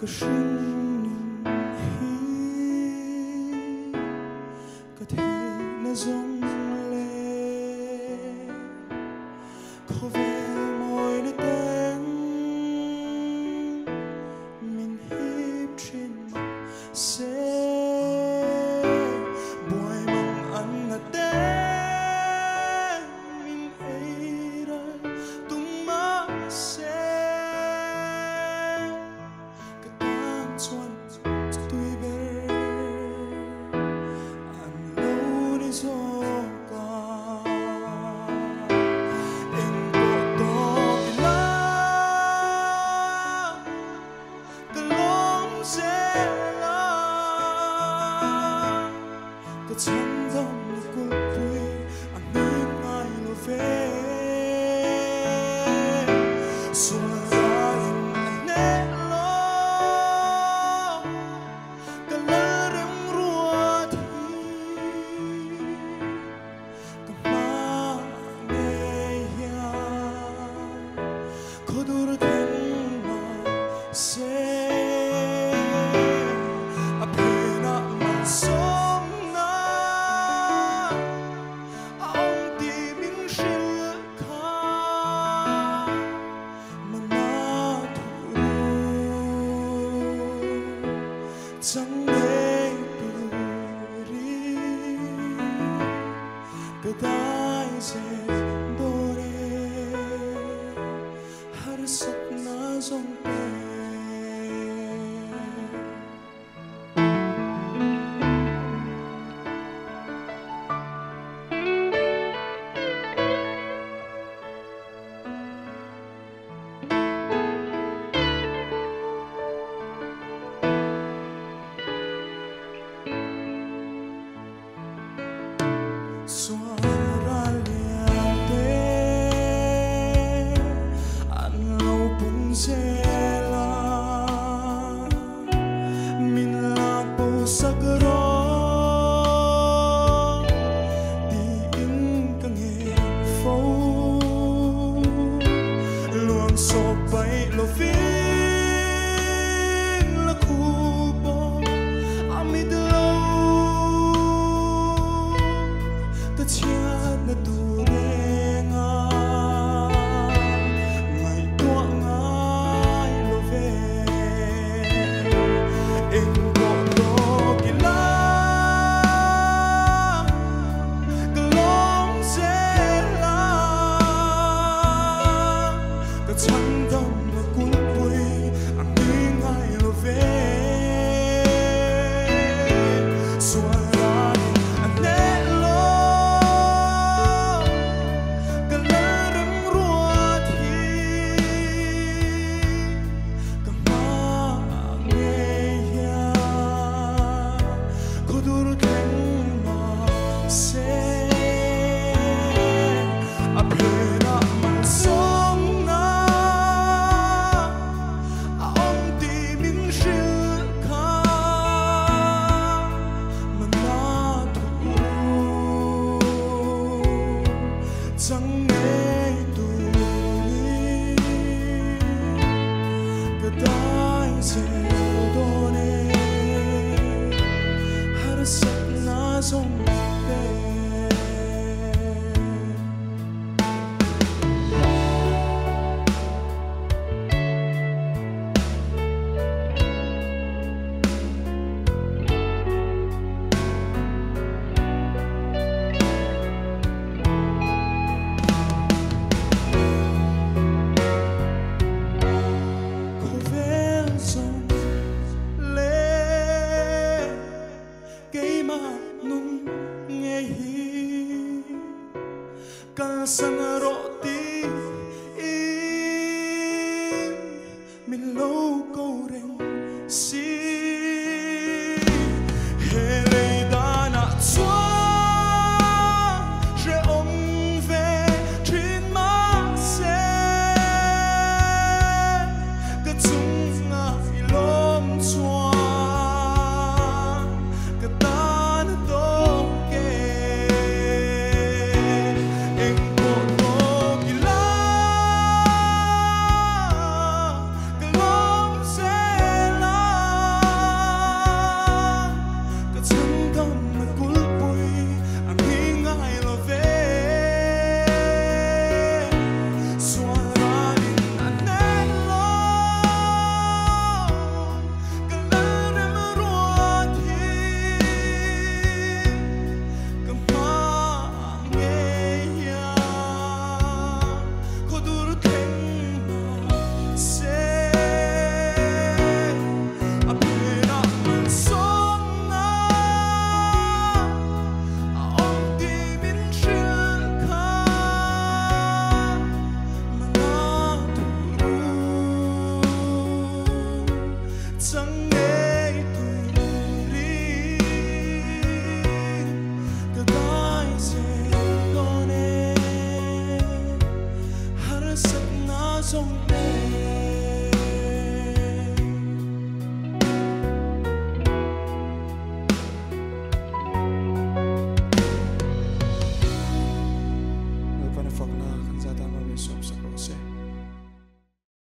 cái sinh hi cái thế nó rung lên có vẻ môi nó tên mình hiếp trên mặt sẽ buổi mong ăn là tên mình ấy đây tung má sẽ xuân tuy bé anh lâu đi gió cả em bỏ to cái lá cái lom dễ la cái chân dòng của tôi anh nên ai lo về xuân Kodur tenma se apena mansomna aung ti min shil kha mana thu chang de turi kadai se dore har sapna zong pe giấc ngã trong đêm.